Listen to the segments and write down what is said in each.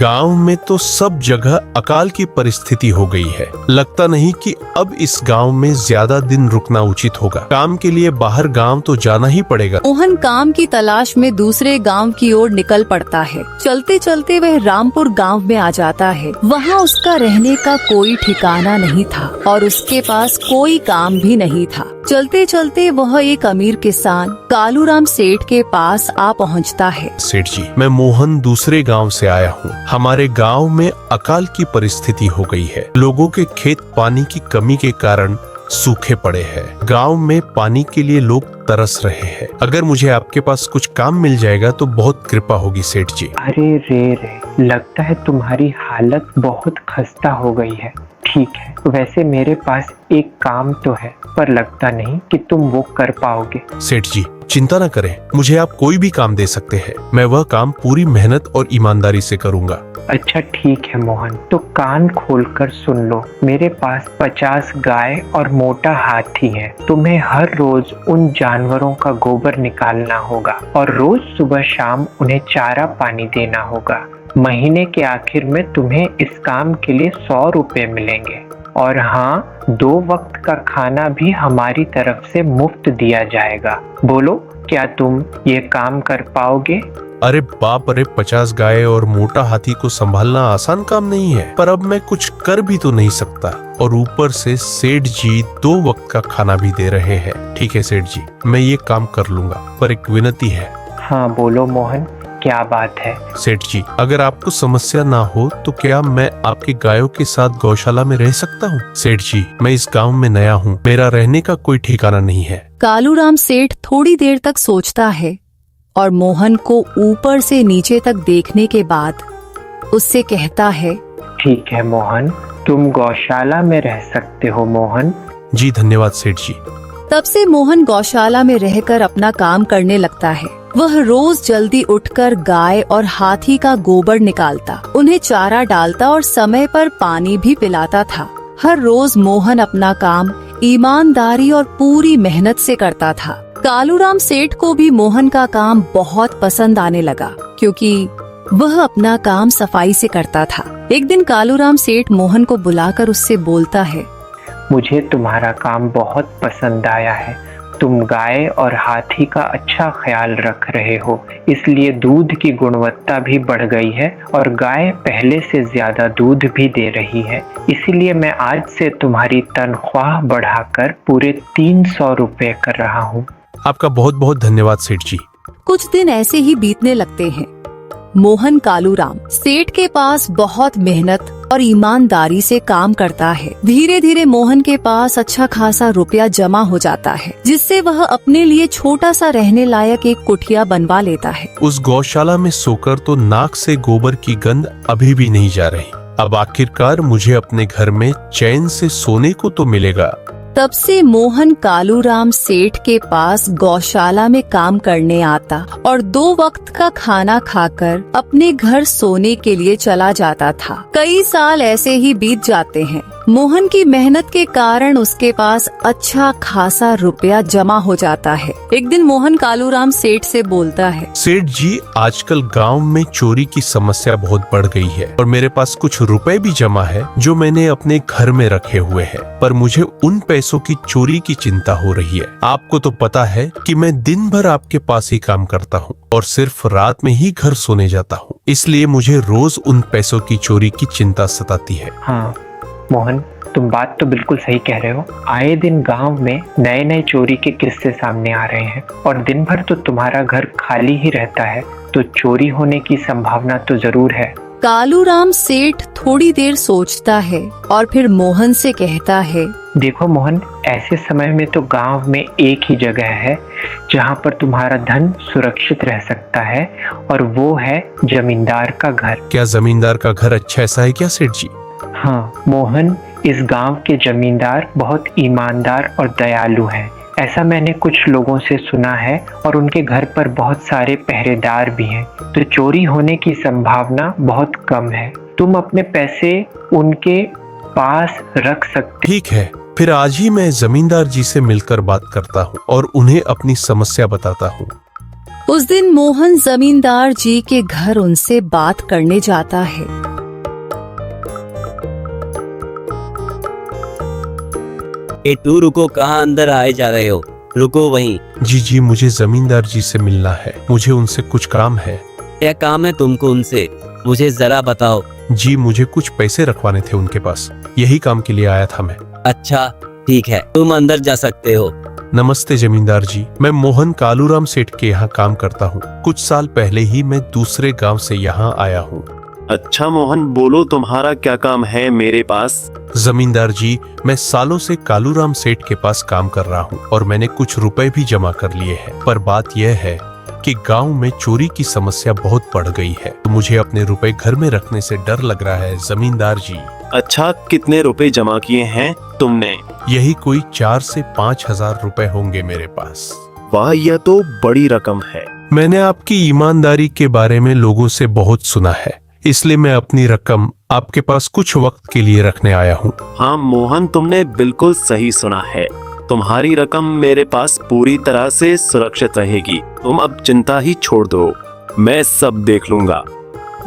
गांव में तो सब जगह अकाल की परिस्थिति हो गई है। लगता नहीं कि अब इस गांव में ज्यादा दिन रुकना उचित होगा। काम के लिए बाहर गांव तो जाना ही पड़ेगा। मोहन काम की तलाश में दूसरे गांव की ओर निकल पड़ता है। चलते चलते वह रामपुर गांव में आ जाता है। वहाँ उसका रहने का कोई ठिकाना नहीं था और उसके पास कोई काम भी नहीं था। चलते चलते वह एक अमीर किसान कालूराम सेठ के पास आ पहुँचता है। सेठ जी, मैं मोहन दूसरे गांव से आया हूँ। हमारे गांव में अकाल की परिस्थिति हो गई है। लोगों के खेत पानी की कमी के कारण सूखे पड़े हैं। गांव में पानी के लिए लोग तरस रहे हैं। अगर मुझे आपके पास कुछ काम मिल जाएगा तो बहुत कृपा होगी सेठ जी। अरे रे, लगता है तुम्हारी हालत बहुत खस्ता हो गई है। ठीक है, वैसे मेरे पास एक काम तो है, पर लगता नहीं कि तुम वो कर पाओगे। सेठ जी, चिंता न करें, मुझे आप कोई भी काम दे सकते हैं। मैं वह काम पूरी मेहनत और ईमानदारी से करूंगा। अच्छा ठीक है मोहन, तो कान खोलकर सुन लो। मेरे पास 50 गाय और मोटा हाथी है। तुम्हें हर रोज उन जानवरों का गोबर निकालना होगा और रोज सुबह शाम उन्हें चारा पानी देना होगा। महीने के आखिर में तुम्हें इस काम के लिए 100 रुपए मिलेंगे। और हाँ, 2 वक्त का खाना भी हमारी तरफ से मुफ्त दिया जाएगा। बोलो, क्या तुम ये काम कर पाओगे? अरे बाप रे, 50 गाय और मोटा हाथी को संभालना आसान काम नहीं है। पर अब मैं कुछ कर भी तो नहीं सकता और ऊपर से सेठ जी 2 वक्त का खाना भी दे रहे हैं। ठीक है सेठ जी, मैं ये काम कर लूंगा, पर एक विनती है। हाँ बोलो मोहन, क्या बात है? सेठ जी, अगर आपको समस्या ना हो तो क्या मैं आपके गायों के साथ गौशाला में रह सकता हूँ? सेठ जी, मैं इस गांव में नया हूँ, मेरा रहने का कोई ठिकाना नहीं है। कालूराम सेठ थोड़ी देर तक सोचता है और मोहन को ऊपर से नीचे तक देखने के बाद उससे कहता है, ठीक है मोहन, तुम गौशाला में रह सकते हो मोहन। जी धन्यवाद सेठ जी। तब से मोहन गौशाला में रहकर अपना काम करने लगता है। वह रोज जल्दी उठकर गाय और हाथी का गोबर निकालता, उन्हें चारा डालता और समय पर पानी भी पिलाता था। हर रोज मोहन अपना काम ईमानदारी और पूरी मेहनत से करता था। कालूराम सेठ को भी मोहन का काम बहुत पसंद आने लगा, क्योंकि वह अपना काम सफाई से करता था। एक दिन कालूराम सेठ मोहन को बुलाकर उससे बोलता है, मुझे तुम्हारा काम बहुत पसंद आया है। तुम गाय और हाथी का अच्छा ख्याल रख रहे हो, इसलिए दूध की गुणवत्ता भी बढ़ गई है और गाय पहले से ज्यादा दूध भी दे रही है। इसीलिए मैं आज से तुम्हारी तनख्वाह बढ़ाकर पूरे 300 रुपए कर रहा हूँ। आपका बहुत बहुत धन्यवाद सेठ जी। कुछ दिन ऐसे ही बीतने लगते हैं। मोहन कालूराम सेठ के पास बहुत मेहनत और ईमानदारी से काम करता है। धीरे धीरे मोहन के पास अच्छा खासा रुपया जमा हो जाता है, जिससे वह अपने लिए छोटा सा रहने लायक एक कुटिया बनवा लेता है। उस गौशाला में सोकर तो नाक से गोबर की गंध अभी भी नहीं जा रही। अब आखिरकार मुझे अपने घर में चैन से सोने को तो मिलेगा। तब से मोहन कालूराम सेठ के पास गौशाला में काम करने आता और 2 वक्त का खाना खाकर अपने घर सोने के लिए चला जाता था। कई साल ऐसे ही बीत जाते हैं। मोहन की मेहनत के कारण उसके पास अच्छा खासा रुपया जमा हो जाता है। एक दिन मोहन कालूराम सेठ से बोलता है, सेठ जी, आजकल गांव में चोरी की समस्या बहुत बढ़ गई है और मेरे पास कुछ रुपए भी जमा है जो मैंने अपने घर में रखे हुए हैं, पर मुझे उन पैसों की चोरी की चिंता हो रही है। आपको तो पता है कि मैं दिन भर आपके पास ही काम करता हूँ और सिर्फ रात में ही घर सोने जाता हूँ, इसलिए मुझे रोज उन पैसों की चोरी की चिंता सताती है। हाँ मोहन, तुम बात तो बिल्कुल सही कह रहे हो। आए दिन गांव में नए नए चोरी के किस्से सामने आ रहे हैं और दिन भर तो तुम्हारा घर खाली ही रहता है, तो चोरी होने की संभावना तो जरूर है। कालूराम सेठ थोड़ी देर सोचता है और फिर मोहन से कहता है, देखो मोहन, ऐसे समय में तो गांव में एक ही जगह है जहां पर तुम्हारा धन सुरक्षित रह सकता है, और वो है जमींदार का घर। क्या जमींदार का घर अच्छा ऐसा है क्या सेठ जी? हाँ मोहन, इस गांव के जमींदार बहुत ईमानदार और दयालु हैं। ऐसा मैंने कुछ लोगों से सुना है और उनके घर पर बहुत सारे पहरेदार भी हैं, तो चोरी होने की संभावना बहुत कम है। तुम अपने पैसे उनके पास रख सकते। ठीक है, फिर आज ही मैं जमींदार जी से मिलकर बात करता हूँ और उन्हें अपनी समस्या बताता हूँ। उस दिन मोहन जमींदार जी के घर उनसे बात करने जाता है। तू रुको, कहाँ अंदर आए जा रहे हो? रुको वहीं। जी मुझे जमींदार जी से मिलना है, मुझे उनसे कुछ काम है। क्या काम है तुमको उनसे? मुझे जरा बताओ। जी मुझे कुछ पैसे रखवाने थे उनके पास, यही काम के लिए आया था मैं। अच्छा ठीक है, तुम अंदर जा सकते हो। नमस्ते जमींदार जी, मैं मोहन कालूराम सेठ के यहाँ काम करता हूँ। कुछ साल पहले ही मैं दूसरे गांव से यहाँ आया हूँ। अच्छा मोहन, बोलो तुम्हारा क्या काम है मेरे पास? जमींदार जी, मैं सालों से कालूराम सेठ के पास काम कर रहा हूँ और मैंने कुछ रुपए भी जमा कर लिए हैं। पर बात यह है कि गांव में चोरी की समस्या बहुत बढ़ गई है, तो मुझे अपने रुपए घर में रखने से डर लग रहा है जमींदार जी। अच्छा, कितने रुपए जमा किए हैं तुमने? यही कोई 4 से 5 हजार रुपए होंगे मेरे पास। वाह, यह तो बड़ी रकम है। मैंने आपकी ईमानदारी के बारे में लोगों से बहुत सुना है, इसलिए मैं अपनी रकम आपके पास कुछ वक्त के लिए रखने आया हूँ। हाँ मोहन, तुमने बिल्कुल सही सुना है। तुम्हारी रकम मेरे पास पूरी तरह से सुरक्षित रहेगी। तुम अब चिंता ही छोड़ दो, मैं सब देख लूंगा।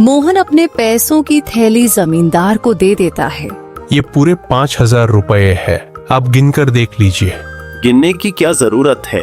मोहन अपने पैसों की थैली जमींदार को दे देता है। ये पूरे 5,000 रुपए है, आप गिनकर देख लीजिए। गिनने की क्या जरूरत है?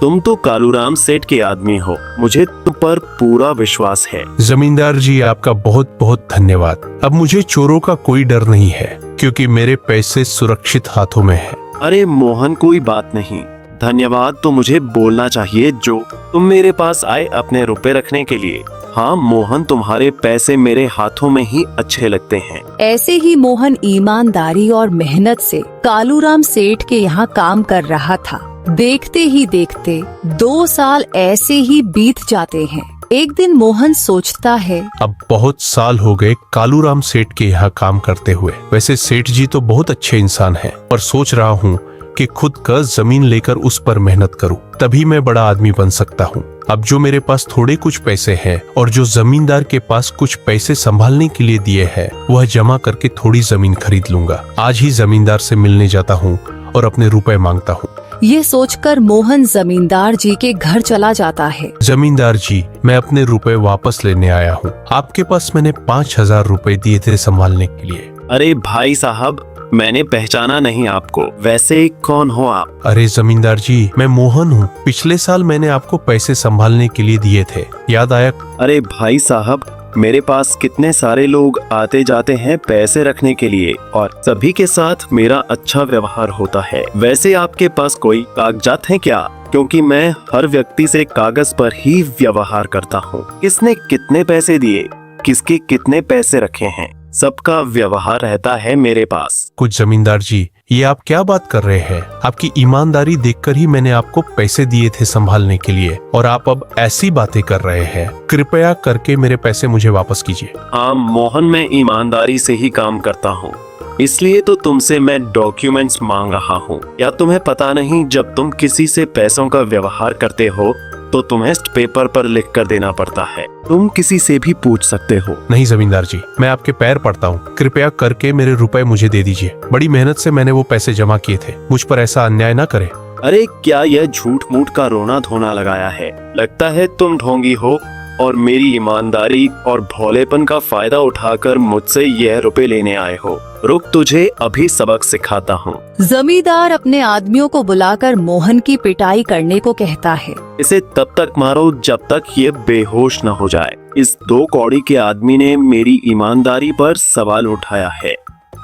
तुम तो कालूराम सेठ के आदमी हो, मुझे तुम पर पूरा विश्वास है। जमींदार जी, आपका बहुत बहुत धन्यवाद। अब मुझे चोरों का कोई डर नहीं है, क्योंकि मेरे पैसे सुरक्षित हाथों में हैं। अरे मोहन, कोई बात नहीं, धन्यवाद तो मुझे बोलना चाहिए जो तुम मेरे पास आए अपने रुपए रखने के लिए। हाँ मोहन, तुम्हारे पैसे मेरे हाथों में ही अच्छे लगते हैं। ऐसे ही मोहन ईमानदारी और मेहनत से कालूराम सेठ के यहाँ काम कर रहा था। देखते ही देखते 2 साल ऐसे ही बीत जाते हैं। एक दिन मोहन सोचता है, अब बहुत साल हो गए कालूराम सेठ के यहाँ काम करते हुए। वैसे सेठ जी तो बहुत अच्छे इंसान हैं, पर सोच रहा हूँ कि खुद का जमीन लेकर उस पर मेहनत करूं, तभी मैं बड़ा आदमी बन सकता हूं। अब जो मेरे पास थोड़े कुछ पैसे हैं और जो जमींदार के पास कुछ पैसे संभालने के लिए दिए हैं, वह जमा करके थोड़ी जमीन खरीद लूंगा। आज ही जमींदार से मिलने जाता हूं और अपने रुपए मांगता हूं। ये सोचकर मोहन जमींदार जी के घर चला जाता है। जमींदार जी, मैं अपने रुपए वापस लेने आया हूँ। आपके पास मैंने 5,000 रुपए दिए थे संभालने के लिए। अरे भाई साहब, मैंने पहचाना नहीं आपको। वैसे कौन हो आप? अरे जमींदार जी, मैं मोहन हूँ। पिछले साल मैंने आपको पैसे संभालने के लिए दिए थे, याद आया? अरे भाई साहब, मेरे पास कितने सारे लोग आते जाते हैं पैसे रखने के लिए और सभी के साथ मेरा अच्छा व्यवहार होता है। वैसे आपके पास कोई कागजात हैं क्या? क्योंकि मैं हर व्यक्ति से कागज पर ही व्यवहार करता हूँ। किसने कितने पैसे दिए, किसके कितने पैसे रखे हैं, सबका व्यवहार रहता है मेरे पास। कुछ जमींदार जी, ये आप क्या बात कर रहे हैं? आपकी ईमानदारी देखकर ही मैंने आपको पैसे दिए थे संभालने के लिए, और आप अब ऐसी बातें कर रहे हैं। कृपया करके मेरे पैसे मुझे वापस कीजिए। हाँ मोहन, मैं ईमानदारी से ही काम करता हूँ, इसलिए तो तुमसे मैं डॉक्यूमेंट्स मांग रहा हूँ। या तुम्हें पता नहीं, जब तुम किसी से पैसों का व्यवहार करते हो तो तुम्हें पेपर पर लिख कर देना पड़ता है। तुम किसी से भी पूछ सकते हो। नहीं जमींदार जी, मैं आपके पैर पड़ता हूँ, कृपया करके मेरे रुपए मुझे दे दीजिए। बड़ी मेहनत से मैंने वो पैसे जमा किए थे, मुझ पर ऐसा अन्याय ना करें। अरे क्या यह झूठ मूठ का रोना धोना लगाया है? लगता है तुम ढोंगी हो और मेरी ईमानदारी और भोलेपन का फायदा उठाकर मुझसे यह रुपए लेने आए हो। रुक, तुझे अभी सबक सिखाता हूँ। जमींदार अपने आदमियों को बुलाकर मोहन की पिटाई करने को कहता है। इसे तब तक मारो जब तक ये बेहोश न हो जाए। इस 2 कौड़ी के आदमी ने मेरी ईमानदारी पर सवाल उठाया है,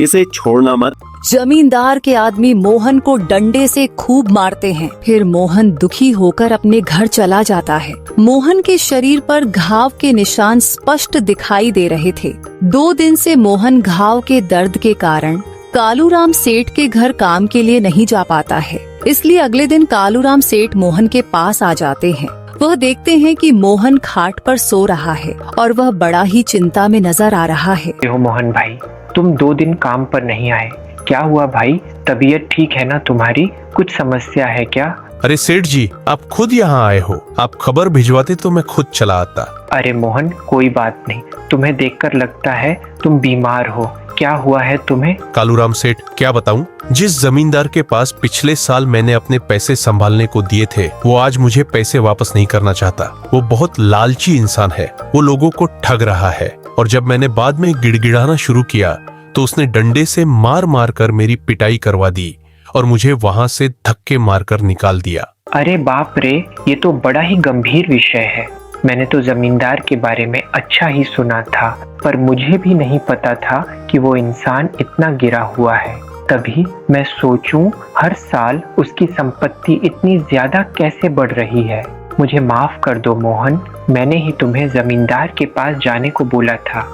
इसे छोड़ना मत। जमींदार के आदमी मोहन को डंडे से खूब मारते हैं। फिर मोहन दुखी होकर अपने घर चला जाता है। मोहन के शरीर पर घाव के निशान स्पष्ट दिखाई दे रहे थे। 2 दिन से मोहन घाव के दर्द के कारण कालूराम सेठ के घर काम के लिए नहीं जा पाता है। इसलिए अगले दिन कालूराम सेठ मोहन के पास आ जाते हैं। वह देखते हैं कि मोहन खाट पर सो रहा है और वह बड़ा ही चिंता में नजर आ रहा है। मोहन भाई, तुम 2 दिन काम पर नहीं आए, क्या हुआ भाई? तबीयत ठीक है ना तुम्हारी? कुछ समस्या है क्या? अरे सेठ जी, आप खुद यहाँ आए हो। आप खबर भिजवाते तो मैं खुद चला आता। अरे मोहन, कोई बात नहीं, तुम्हें देखकर लगता है तुम बीमार हो। क्या हुआ है तुम्हें? कालूराम सेठ, क्या बताऊं? जिस जमींदार के पास पिछले साल मैंने अपने पैसे संभालने को दिए थे, वो आज मुझे पैसे वापस नहीं करना चाहता। वो बहुत लालची इंसान है, वो लोगों को ठग रहा है। और जब मैंने बाद में गिड़गिड़ाना शुरू किया तो उसने डंडे से मार मार कर मेरी पिटाई करवा दी और मुझे वहां से धक्के मारकर निकाल दिया। अरे बाप रे, ये तो बड़ा ही गंभीर विषय है। मैंने तो जमींदार के बारे में अच्छा ही सुना था, पर मुझे भी नहीं पता था कि वो इंसान इतना गिरा हुआ है। तभी मैं सोचूं, हर साल उसकी संपत्ति इतनी ज्यादा कैसे बढ़ रही है। मुझे माफ कर दो मोहन, मैंने ही तुम्हें जमींदार के पास जाने को बोला था।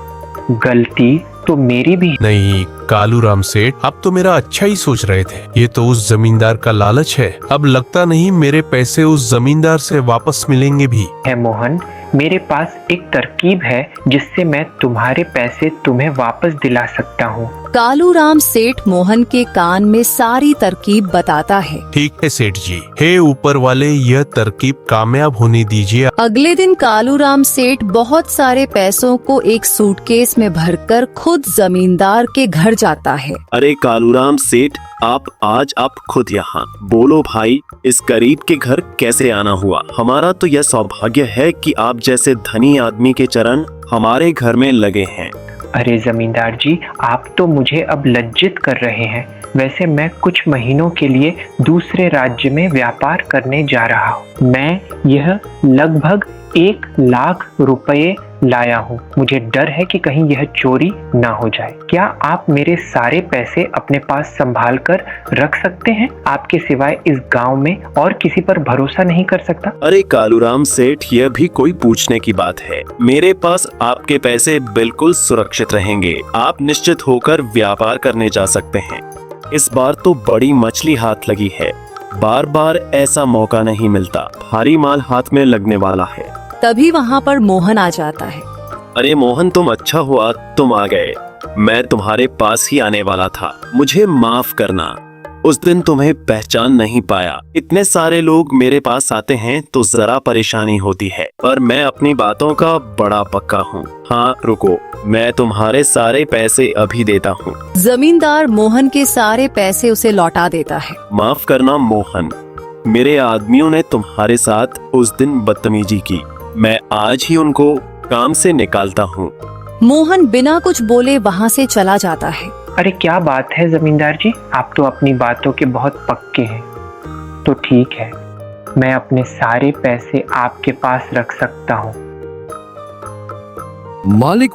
गलती तो मेरी भी नहीं कालूराम सेठ, आप तो मेरा अच्छा ही सोच रहे थे। ये तो उस जमींदार का लालच है। अब लगता नहीं मेरे पैसे उस जमींदार से वापस मिलेंगे भी। है मोहन, मेरे पास एक तरकीब है जिससे मैं तुम्हारे पैसे तुम्हें वापस दिला सकता हूँ। कालूराम सेठ मोहन के कान में सारी तरकीब बताता है। ठीक है सेठ जी, हे ऊपर वाले, यह तरकीब कामयाब होने दीजिए। अगले दिन कालूराम सेठ बहुत सारे पैसों को एक सूटकेस में भरकर खुद जमींदार के घर जाता है। अरे कालूराम सेठ, आप खुद यहाँ बोलो भाई, इस गरीब के घर कैसे आना हुआ? हमारा तो यह सौभाग्य है कि आप जैसे धनी आदमी के चरण हमारे घर में लगे हैं। अरे जमींदार जी, आप तो मुझे अब लज्जित कर रहे हैं। वैसे मैं कुछ महीनों के लिए दूसरे राज्य में व्यापार करने जा रहा हूँ। मैं यह लगभग 1 लाख रुपए लाया हूँ। मुझे डर है कि कहीं यह चोरी ना हो जाए। क्या आप मेरे सारे पैसे अपने पास संभाल कर रख सकते हैं? आपके सिवाय इस गांव में और किसी पर भरोसा नहीं कर सकता। अरे कालूराम सेठ, यह भी कोई पूछने की बात है? मेरे पास आपके पैसे बिल्कुल सुरक्षित रहेंगे। आप निश्चित होकर व्यापार करने जा सकते हैं। इस बार तो बड़ी मछली हाथ लगी है। बार बार ऐसा मौका नहीं मिलता। भारी माल हाथ में लगने वाला है। तभी वहाँ पर मोहन आ जाता है। अरे मोहन, तुम अच्छा हुआ तुम आ गए। मैं तुम्हारे पास ही आने वाला था। मुझे माफ करना, उस दिन तुम्हें पहचान नहीं पाया। इतने सारे लोग मेरे पास आते हैं तो जरा परेशानी होती है, पर मैं अपनी बातों का बड़ा पक्का हूँ। हाँ रुको, मैं तुम्हारे सारे पैसे अभी देता हूँ। जमींदार मोहन के सारे पैसे उसे लौटा देता है। माफ करना मोहन, मेरे आदमियों ने तुम्हारे साथ उस दिन बदतमीजी की। मैं आज ही उनको काम से निकालता हूँ। मोहन बिना कुछ बोले वहाँ से चला जाता है। अरे क्या बात है जमींदार जी, आप तो अपनी बातों के बहुत पक्के हैं। तो ठीक है, मैं अपने सारे पैसे आपके पास रख सकता हूँ। मालिक,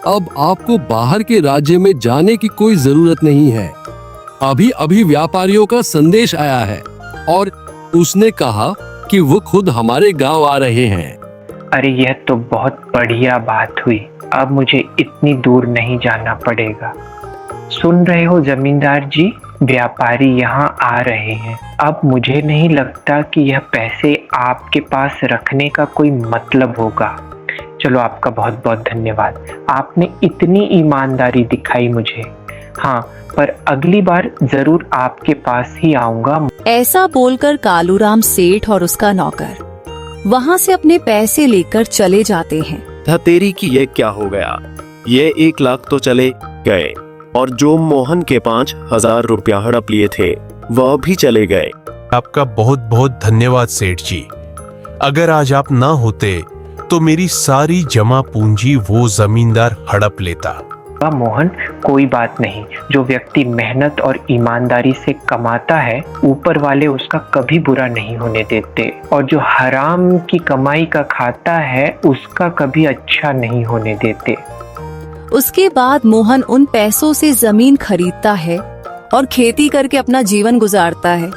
अब आपको बाहर के राज्य में जाने की कोई जरूरत नहीं है। अभी अभी व्यापारियों का संदेश आया है और उसने कहा कि वो खुद हमारे गांव आ रहे हैं। अरे यह तो बहुत बढ़िया बात हुई। अब मुझे इतनी दूर नहीं जाना पड़ेगा। सुन रहे हो जमींदार जी, व्यापारी यहाँ आ रहे हैं। अब मुझे नहीं लगता कि यह पैसे आपके पास रखने का कोई मतलब होगा। चलो, आपका बहुत बहुत धन्यवाद। आपने इतनी ईमानदारी दिखाई मुझे। हाँ, पर अगली बार जरूर आपके पास ही आऊंगा। ऐसा बोलकर कालूराम सेठ और उसका नौकर वहाँ से अपने पैसे लेकर चले जाते हैं। धतेरी की ये क्या हो गया? ये 1 लाख तो चले गए और जो मोहन के 5,000 रुपया हड़प लिए थे वह भी चले गए। आपका बहुत बहुत धन्यवाद सेठ जी। अगर आज आप ना होते तो मेरी सारी जमा पूंजी वो जमींदार हड़प लेता। मोहन, कोई बात नहीं। जो व्यक्ति मेहनत और ईमानदारी से कमाता है, ऊपर वाले उसका कभी बुरा नहीं होने देते, और जो हराम की कमाई का खाता है उसका कभी अच्छा नहीं होने देते। उसके बाद मोहन उन पैसों से जमीन खरीदता है और खेती करके अपना जीवन गुजारता है।